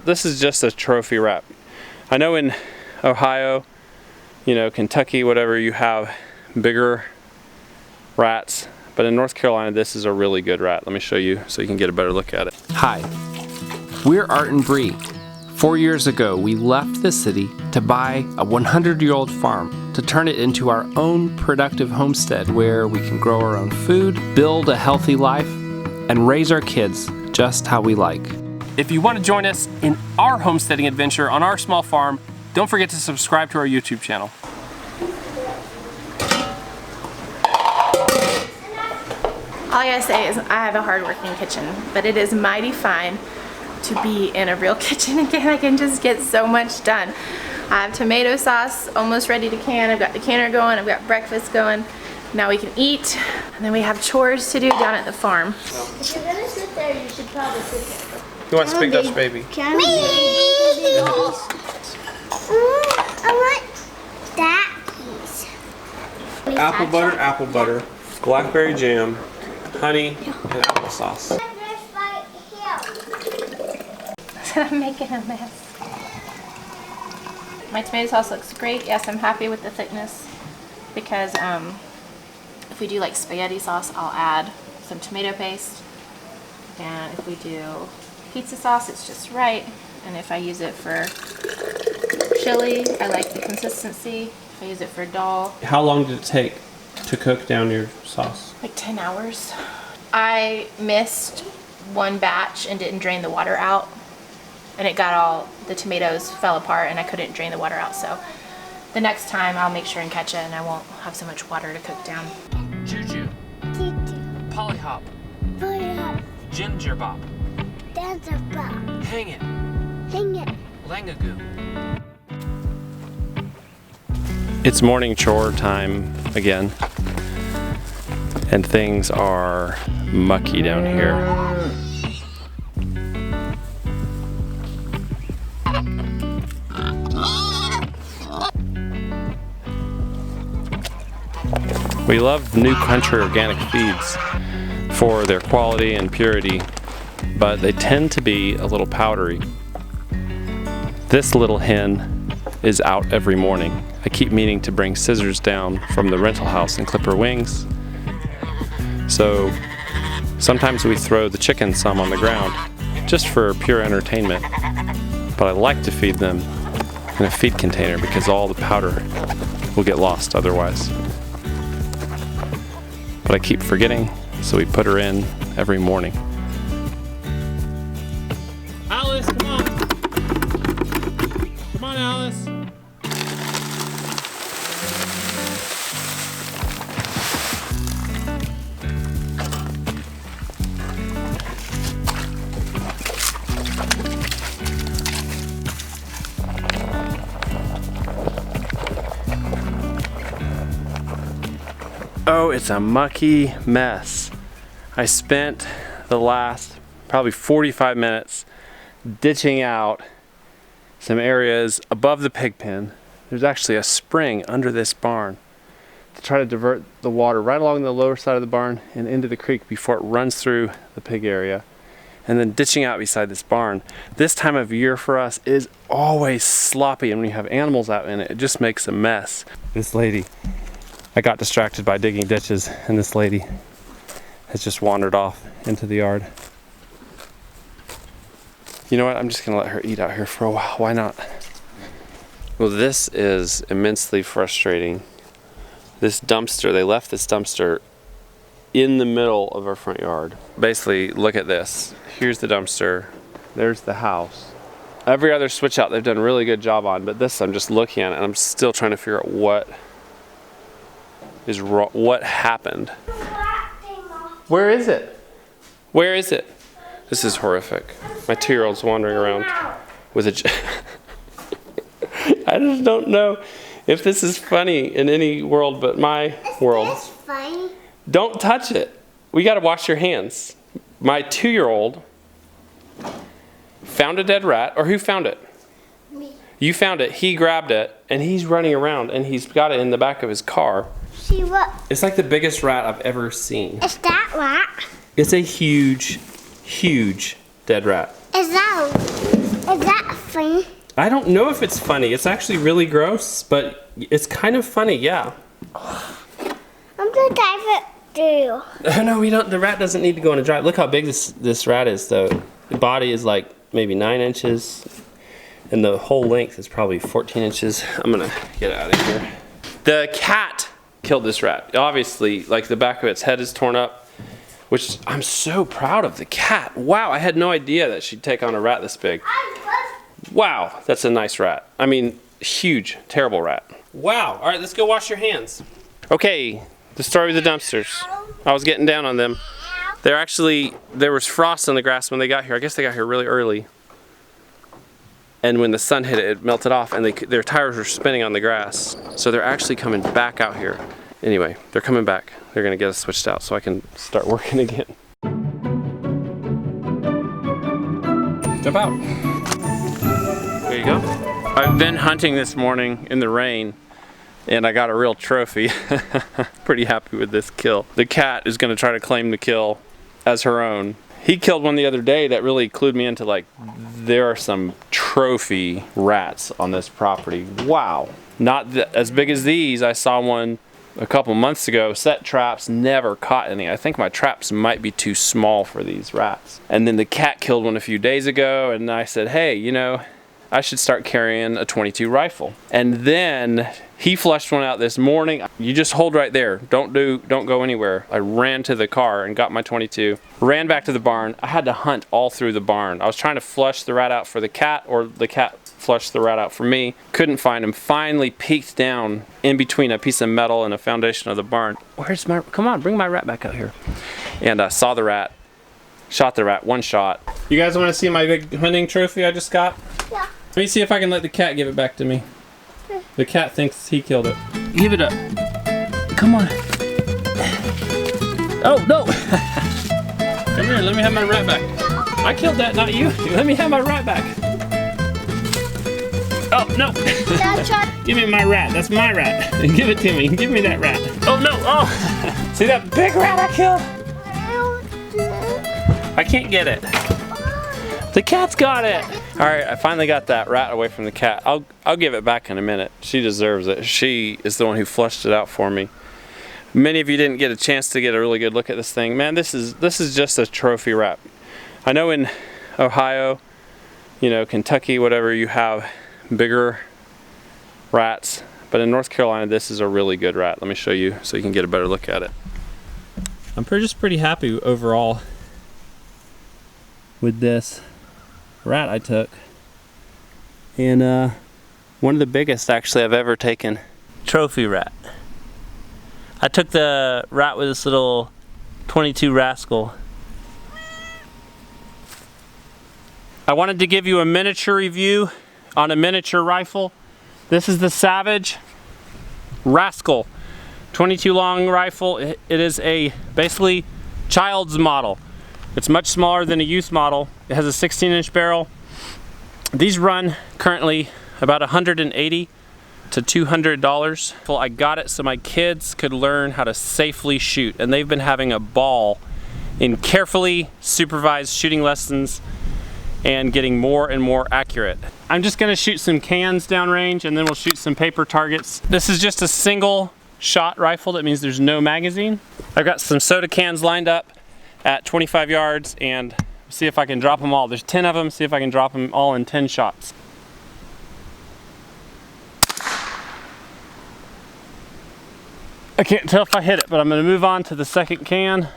this is just a trophy rat. I know in Ohio, you know, Kentucky, whatever, you have bigger rats, but in North Carolina, this is a really good rat. Let me show you so you can get a better look at it. Hi, we're Art and Bree. 4 years ago, we left the city to buy a 100-year-old farm to turn it into our own productive homestead where we can grow our own food, build a healthy life, and raise our kids just how we like. If you want to join us in our homesteading adventure on our small farm, don't forget to subscribe to our YouTube channel. All I gotta say is I have a hard-working kitchen, but it is mighty fine to be in a real kitchen again. I can just get so much done. I have tomato sauce almost ready to can. I've got the canner going. I've got breakfast going. Now we can eat, and then we have chores to do down at the farm. If you're gonna sit there, you should probably sit there. Who wants Big Dutch Baby? Me! I want that piece. Apple butter, blackberry jam, honey, and applesauce. I'm making a mess. My tomato sauce looks great. Yes, I'm happy with the thickness because if we do like spaghetti sauce, I'll add some tomato paste. And if we do pizza sauce, it's just right. And if I use it for chili, I like the consistency. If I use it for dal. How long did it take to cook down your sauce? Like 10 hours. I missed one batch and didn't drain the water out. And it got all, the tomatoes fell apart and I couldn't drain the water out. So the next time I'll make sure and catch it and I won't have so much water to cook down. Juju. Polyhop. Ginger bop. Dancer bop. Hang it. Hang it. Langagoo. It's morning chore time again, and things are mucky down here. We love New Country organic feeds for their quality and purity, but they tend to be a little powdery. This little hen is out every morning. I keep meaning to bring scissors down from the rental house and clip her wings. So sometimes we throw the chickens some on the ground just for pure entertainment, but I like to feed them in a feed container because all the powder will get lost otherwise. But I keep forgetting, so we put her in every morning. Alice, come on. Come on, Alice. Oh, it's a mucky mess. I spent the last probably 45 minutes ditching out some areas above the pig pen. There's actually a spring under this barn to try to divert the water right along the lower side of the barn and into the creek before it runs through the pig area. And then ditching out beside this barn. This time of year for us is always sloppy, and when you have animals out in it, it just makes a mess. This lady, I got distracted by digging ditches, and this lady has just wandered off into the yard. You know what? I'm just gonna let her eat out here for a while. Why not? Well, this is immensely frustrating. This dumpster, they left this dumpster in the middle of our front yard. Basically, look at this. Here's the dumpster. There's the house. Every other switch out they've done a really good job on, but this I'm just looking at it and I'm still trying to figure out what is wrong, what happened. Where is it? Where is it? This is horrific. My 2-year-old's wandering around with a I just don't know if this is funny in any world but my world. It's funny. Don't touch it. We gotta wash your hands. My 2-year-old found a dead rat, or who found it? Me. You found it, he grabbed it, and he's running around and he's got it in the back of his car. See what? It's like the biggest rat I've ever seen. Is that rat? It's a huge, huge dead rat. Is that funny? I don't know if it's funny. It's actually really gross, but it's kind of funny, yeah. I'm gonna dive it through. Oh no, we don't. The rat doesn't need to go on a drive. Look how big this rat is, though. The body is like maybe 9 inches, and the whole length is probably 14 inches. I'm gonna get out of here. The cat killed this rat. Obviously, like the back of its head is torn up, which I'm so proud of the cat. Wow, I had no idea that she'd take on a rat this big. Wow, that's a nice rat. I mean, huge, terrible rat. Wow, all right, let's go wash your hands. Okay, the story with the dumpsters. I was getting down on them. There was frost on the grass when they got here. I guess they got here really early. And when the sun hit it, it melted off, and their tires were spinning on the grass. So they're actually coming back out here. Anyway, they're coming back. They're gonna get us switched out so I can start working again. Jump out. There you go. I've been hunting this morning in the rain, and I got a real trophy. Pretty happy with this kill. The cat is gonna try to claim the kill as her own. He killed one the other day that really clued me into, like, there are some trophy rats on this property. Wow. Not as big as these. I saw one a couple months ago, set traps, never caught any. I think my traps might be too small for these rats. And then the cat killed one a few days ago, and I said, hey, you know, I should start carrying a .22 rifle. And then he flushed one out this morning. You just hold right there. Don't go anywhere. I ran to the car and got my .22. Ran back to the barn. I had to hunt all through the barn. I was trying to flush the rat out for the cat, or the cat flushed the rat out for me. Couldn't find him. Finally peeked down in between a piece of metal and a foundation of the barn. Where's my, come on, bring my rat back out here. And I saw the rat, shot the rat, one shot. You guys want to see my big hunting trophy I just got? Yeah. Let me see if I can let the cat give it back to me. The cat thinks he killed it. Give it up. Come on. Oh, no. Come here, let me have my rat back. I killed that, not you. Let me have my rat back. Oh, no. Give me my rat. That's my rat. Give it to me. Give me that rat. Oh, no. Oh. See that big rat I killed? I can't get it. The cat's got it. All right, I finally got that rat away from the cat. I'll give it back in a minute. She deserves it. She is the one who flushed it out for me. Many of you didn't get a chance to get a really good look at this thing. Man, this is just a trophy rat. I know in Ohio, you know, Kentucky, whatever, you have bigger rats, but in North Carolina, this is a really good rat. Let me show you so you can get a better look at it. I'm just pretty happy overall with this rat I took, and one of the biggest actually I've ever taken. Trophy rat. I took the rat with this little .22 Rascal. I wanted to give you a miniature review on a miniature rifle. This is the Savage Rascal .22 long rifle. It is a basically child's model. It's much smaller than a youth model. It has a 16-inch barrel. These run currently about $180 to $200. Well, I got it so my kids could learn how to safely shoot, and they've been having a ball in carefully supervised shooting lessons and getting more and more accurate. I'm just gonna shoot some cans downrange, and then we'll shoot some paper targets. This is just a single shot rifle. That means there's no magazine. I've got some soda cans lined up at 25 yards, and see if I can drop them all. There's 10 of them, see if I can drop them all in 10 shots. I can't tell if I hit it, but I'm gonna move on to the second can.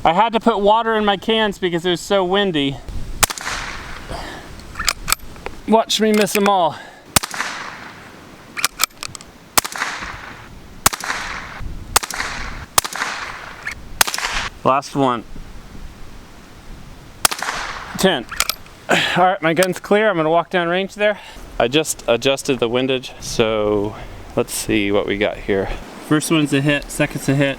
I had to put water in my cans because it was so windy. Watch me miss them all. Last one. 10. All right, my gun's clear. I'm gonna walk down range there. I just adjusted the windage, so let's see what we got here. First one's a hit, second's a hit,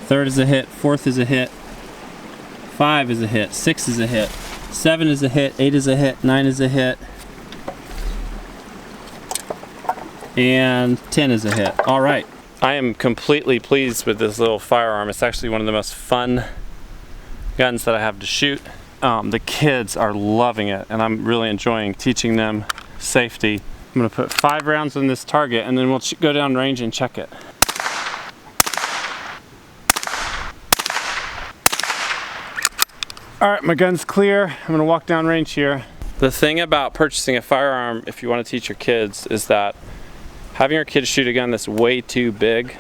third is a hit, fourth is a hit, 5 is a hit, 6 is a hit, 7 is a hit, 8 is a hit, 9 is a hit, and 10 is a hit. All right. I am completely pleased with this little firearm. It's actually one of the most fun guns that I have to shoot. The kids are loving it, and I'm really enjoying teaching them safety. I'm gonna put 5 rounds in this target, and then we'll go down range and check it. All right, my gun's clear. I'm gonna walk down range here. The thing about purchasing a firearm, if you want to teach your kids, is that having your kids shoot a gun that's way too big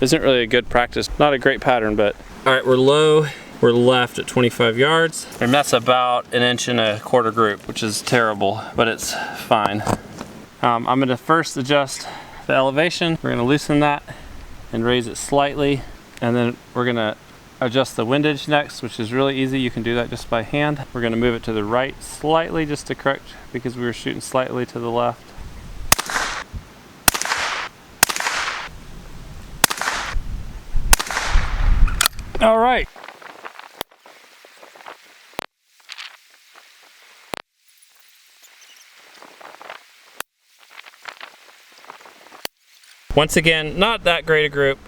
isn't really a good practice. Not a great pattern, but. All right, we're low. We're left at 25 yards. And that's about 1.25 inch group, which is terrible, but it's fine. I'm gonna first adjust the elevation. We're gonna loosen that and raise it slightly. And then we're gonna adjust the windage next, which is really easy. You can do that just by hand. We're gonna move it to the right slightly just to correct, because we were shooting slightly to the left. All right. Once again, not that great a group.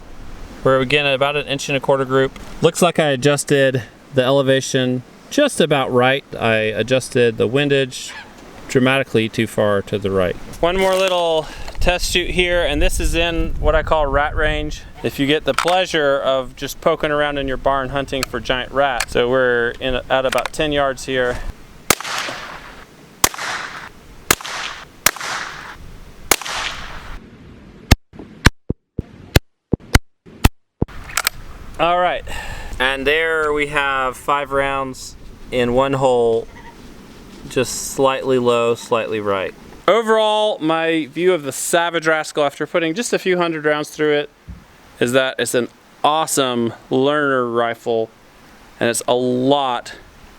We're again at about 1.25 inch group. Looks like I adjusted the elevation just about right. I adjusted the windage dramatically too far to the right. One more little test shoot here, and this is in what I call rat range. If you get the pleasure of just poking around in your barn hunting for giant rats. So we're at about 10 yards here. All right, and there we have 5 rounds in one hole, just slightly low, slightly right. Overall, my view of the Savage Rascal after putting just a few hundred rounds through it is that it's an awesome learner rifle, and it's a lot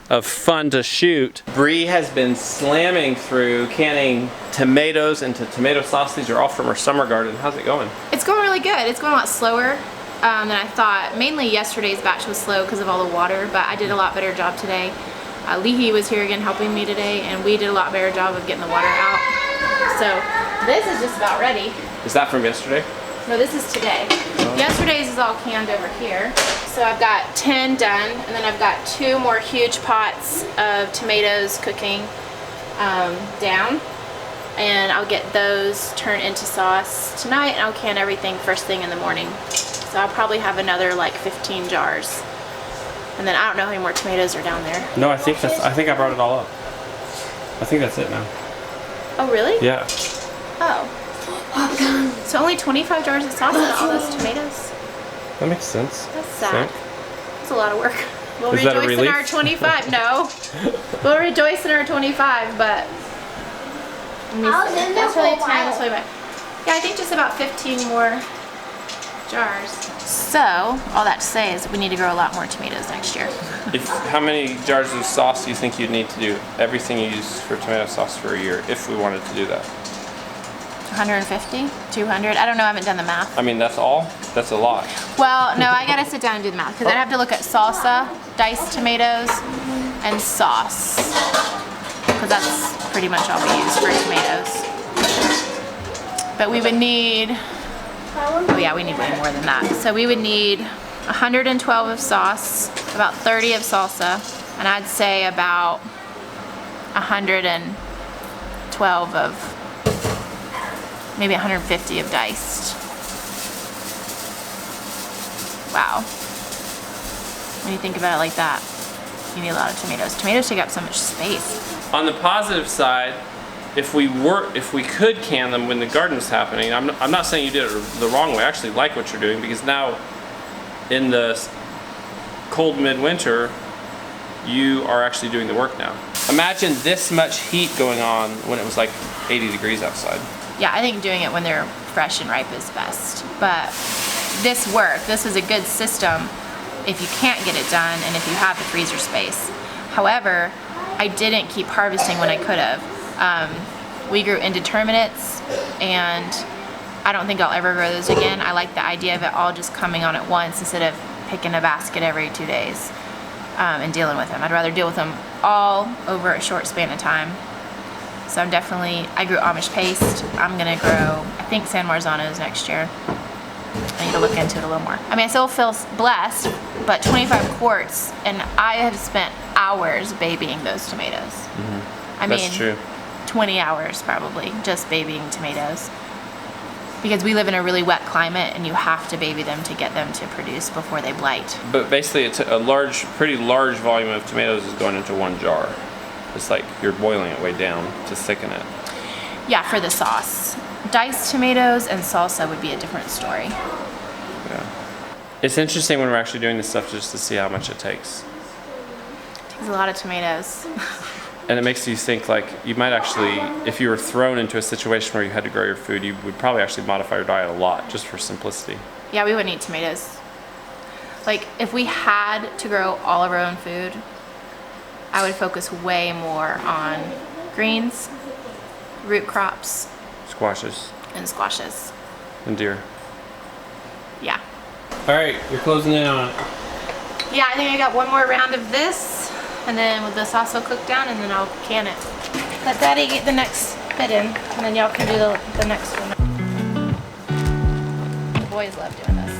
of fun to shoot. Bree has been slamming through canning tomatoes into tomato sauce. These are all from her summer garden. How's it going? It's going really good. It's going a lot slower than I thought. Mainly yesterday's batch was slow because of all the water, but I did a lot better job today. Leahy was here again helping me today, and we did a lot better job of getting the water out. So this is just about ready. Is that from yesterday? No, this is today. Yesterday's is all canned over here. So I've got 10 done, and then I've got 2 more huge pots of tomatoes cooking down. And I'll get those turned into sauce tonight, and I'll can everything first thing in the morning. So I'll probably have another like 15 jars. And then I don't know how many more tomatoes are down there. No, I think I brought it all up. I think that's it now. Oh, really? Yeah. Oh. So only 25 jars of sauce and all those tomatoes? That makes sense. That's sad. That's a lot of work. We'll Is that a rejoice in relief? our 25. No. We'll rejoice in our 25, but that's really 10. That's really bad. Yeah, I think just about 15 more jars. So, all that to say is we need to grow a lot more tomatoes next year. How many jars of sauce do you think you'd need to do everything you use for tomato sauce for a year if we wanted to do that? 150? 200? I don't know, I haven't done the math. I mean, that's all? That's a lot. Well, no, I gotta sit down and do the math because I'd have to look at salsa, diced tomatoes, and sauce. Because that's pretty much all we use for tomatoes. But we would need, oh yeah, we need way more than that. So we would need 112 of sauce, about 30 of salsa, and I'd say about 112 of, maybe 150 of diced. Wow. When you think about it like that, you need a lot of tomatoes. Tomatoes take up so much space. On the positive side, if we could can them when the garden was happening, I'm not saying you did it the wrong way. I actually like what you're doing, because now in the cold midwinter, you are actually doing the work now. Imagine this much heat going on when it was like 80 degrees outside. Yeah, I think doing it when they're fresh and ripe is best. But this worked. This was a good system if you can't get it done and if you have the freezer space. However, I didn't keep harvesting when I could have. We grew indeterminates, and I don't think I'll ever grow those again. I like the idea of it all just coming on at once instead of picking a basket every 2 days and dealing with them. I'd rather deal with them all over a short span of time. So I grew Amish paste. I'm gonna grow, I think, San Marzanos next year. I need to look into it a little more. I mean, I still feel blessed but 25 quarts, and I have spent hours babying those tomatoes. I mean, That's true. 20 hours probably, just babying tomatoes. Because we live in a really wet climate and you have to baby them to get them to produce before they blight. But basically, it's pretty large volume of tomatoes is going into one jar. It's like you're boiling it way down to thicken it. Yeah, for the sauce. Diced tomatoes and salsa would be a different story. Yeah. It's interesting when we're actually doing this stuff just to see how much it takes. It takes a lot of tomatoes. And it makes you think like you might actually, if you were thrown into a situation where you had to grow your food, you would probably actually modify your diet a lot just for simplicity. Yeah, we wouldn't eat tomatoes. Like, if we had to grow all of our own food, I would focus way more on greens, root crops, Squashes and squashes. and deer. Yeah. All right, you're closing in on it. Yeah, I think I got one more round of this, and then with the sauce will cook down, and then I'll can it. Let Daddy get the next bit in, and then y'all can do the next one. The boys love doing this.